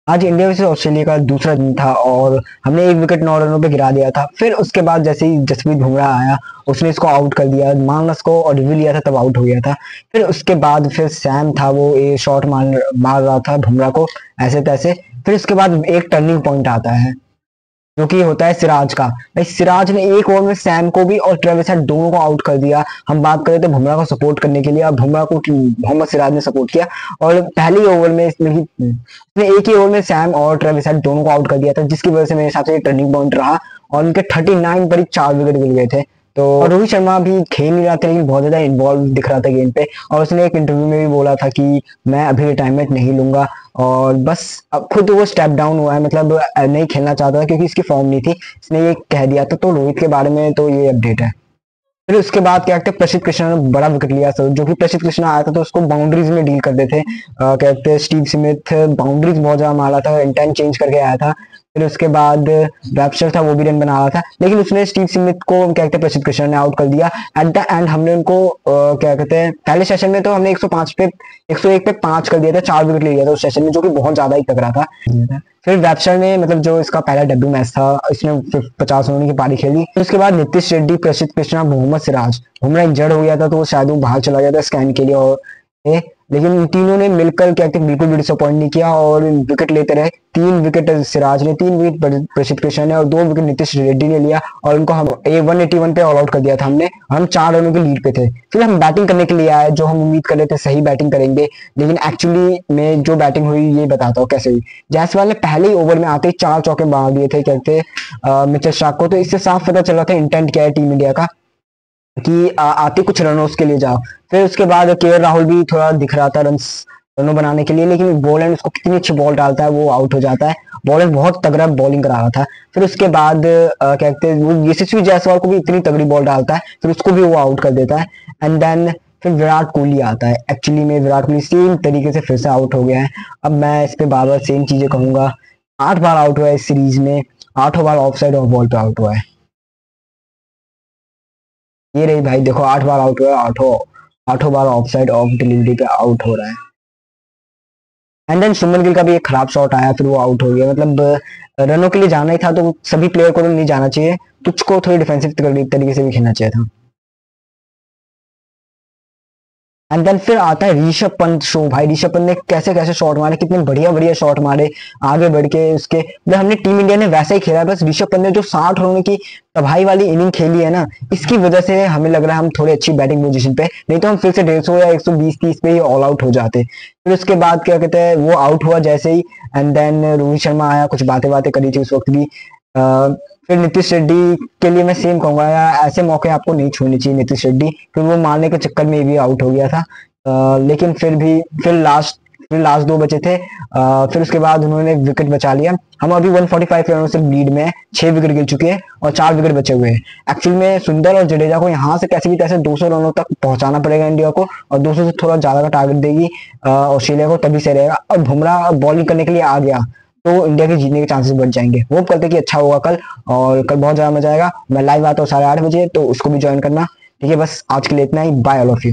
आज India versus Australia का दूसरा दिन था और हमने 1 विकेट 9 रनों पे गिरा दिया था। फिर उसके बाद जैसे ही जसप्रीत बुमराह आया, उसने इसको आउट कर दिया, मानस को और रिव्यू लिया था तब आउट हो गया था। फिर उसके बाद फिर सैम था, वो ये शॉट मार रहा था बुमराह को ऐसे तैसे। फिर उसके बाद एक टर्निंग पॉइंट आता है जो कि होता है सिराज का। भाई सिराज ने एक ओवर में सैम को भी और ट्रेविस हेड दोनों को आउट कर दिया। हम बात करें तो बुमराह को सपोर्ट करने के लिए, और बुमराह को मोहम्मद सिराज ने सपोर्ट किया। और पहले ओवर में इसने एक ही ओवर में सैम और ट्रेविस हेड दोनों को आउट कर दिया था, जिसकी वजह से मेरे हिसाब से एक टर्निंग पॉइंट रहा। और उनके 39 पर ही 4 विकेट गिर गए थे। तो रोहित शर्मा भी खेल नहीं रहा था, लेकिन बहुत ज्यादा इन्वॉल्व दिख रहा था गेम पे। और उसने एक इंटरव्यू में भी बोला था कि मैं अभी रिटायरमेंट नहीं लूंगा, और बस अब खुद वो स्टेप डाउन हुआ है, मतलब नहीं खेलना चाहता था क्योंकि इसकी फॉर्म नहीं थी, इसने ये कह दिया था। तो रोहित के बारे में तो ये अपडेट है। फिर उसके बाद क्या कहते हैं, प्रसिद्ध कृष्णा ने बड़ा विकेट लिया। तो जो कि प्रसिद्ध कृष्णा आया था तो उसको बाउंड्रीज में डील करते थे। कहते हैं स्टीव स्मिथ बाउंड्रीज बहुत ज्यादा मारा था, इंटेंट चेंज करके आया था। फिर उसके बाद वैब्स्टर था, वो भी रन बना रहा था, लेकिन उसने स्टीव स्मिथ को क्या कहते हैं प्रसिद्ध कृष्णा ने आउट कर दिया। एट द एंड हमने उनको क्या कहते हैं, पहले सेशन में तो हमने 101 पे 5 कर दिया था, 4 विकेट ले लिया था उस सेशन में, जो कि बहुत ज्यादा ही तगड़ा था। फिर वेबस्टर ने, मतलब जो इसका पहला डेब्यू मैच था, इसने 50 रनों की पारी खेली। उसके बाद नीतीश रेड्डी, प्रसिद्ध कृष्णा, मोहम्मद सिराज, बुमराह इंजर्ड हो गया था तो शायद वो बाहर चला गया था स्कैन के लिए। और लेकिन तीनों ने मिलकर क्या कहते हैं बिल्कुल भी डिसअपॉइंट नहीं किया और विकेट लेते रहे। 3 विकेट सिराज ने, 3 विकेट प्रसिद्ध कृष्णा ने और 2 विकेट नीतीश रेड्डी ने लिया। और उनको हम 181 पे ऑल आउट कर दिया था हमने, और हम 4 रनों की लीड पे थे। फिर हम बैटिंग करने के लिए आए, जो हम उम्मीद कर रहे थे सही बैटिंग करेंगे, लेकिन एक्चुअली में जो बैटिंग हुई ये बताता हूँ कैसे हुई। जायसवाल ने पहले ही ओवर में आते ही 4 चौके मार दिए थे कहते मिचेल स्टार्क को। तो इससे साफ पता चला था इंटेंट क्या है टीम इंडिया का, कि आते कुछ रनों के लिए जाओ। फिर उसके बाद के राहुल भी थोड़ा दिख रहा था रनों बनाने के लिए, लेकिन बॉलैंड उसको कितनी अच्छी बॉल डालता है, वो आउट हो जाता है। बॉलैंड बहुत तगड़ा बॉलिंग करा रहा था। फिर उसके बाद क्या कहते हैं, वो यशस्वी जायसवाल को भी इतनी तगड़ी बॉल डालता है, फिर उसको भी वो आउट कर देता है। एंड देन फिर विराट कोहली आता है। एक्चुअली में विराट कोहली सेम तरीके से फिर से आउट हो गया है। अब मैं इस पे बार बार सेम चीजें कहूंगा। 8 बार आउट हुआ है इस सीरीज में, 8 बार ऑफ साइड ऑफ बॉल पे आउट हुआ है। ये रही भाई, देखो 8 बार आउट हुआ है, आठों बार ऑफ साइड ऑफ डिलीवरी पे आउट हो रहा है। एंड देन सुमन गिल का भी एक खराब शॉट आया, फिर वो आउट हो गया। मतलब रनों के लिए जाना ही था तो सभी प्लेयर को तो नहीं जाना चाहिए, तुझको थोड़ी डिफेंसिव तरीके से भी खेलना चाहिए था। एंड देन फिर आता है ऋषभ पंत शो। भाई ऋषभ पंत ने कैसे कैसे शॉट मारे, कितने बढ़िया बढ़िया शॉट मारे आगे बढ़ के उसके। मतलब हमने टीम इंडिया ने वैसा ही खेला है, बस ऋषभ पंत ने जो 60 रनों की तबाही वाली इनिंग खेली है ना, इसकी वजह से हमें लग रहा है हम थोड़ी अच्छी बैटिंग पोजीशन पे, नहीं तो हम फिर से 150 या 120-30 पे ही ऑल आउट हो जाते। फिर उसके बाद क्या कहते हैं, वो आउट हुआ जैसे ही, एंड देन रोहित शर्मा आया, कुछ बातें बातें करी थी उस वक्त भी। फिर नीतीश रेड्डी के लिए मैं सेम कहूंगा, यार ऐसे मौके आपको नहीं छोड़ने चाहिए नीतीश रेड्डी, क्योंकि वो मारने के चक्कर में भी आउट हो गया था। लेकिन फिर भी फिर लास्ट 2 बचे थे। फिर उसके बाद उन्होंने विकेट बचा लिया। हम अभी 145 रनों से लीड में हैं, 6 विकेट गिर चुके हैं और 4 विकेट बचे हुए हैं। एक्चुअल में सुंदर और जडेजा को यहाँ से कैसे भी कैसे 200 रनों तक पहुंचाना पड़ेगा इंडिया को, और 200 से थोड़ा ज्यादा का टारगेट देगी ऑस्ट्रेलिया को, तभी से रहेगा। और बुमराह बॉलिंग करने के लिए आ गया तो इंडिया के जीतने के चांसेस बढ़ जाएंगे। होप करते कि अच्छा होगा कल, और कल बहुत ज्यादा मजा आएगा। मैं लाइव आता हूँ 8:30 बजे, तो उसको भी ज्वाइन करना। ठीक है, बस आज के लिए इतना ही। Bye all of you.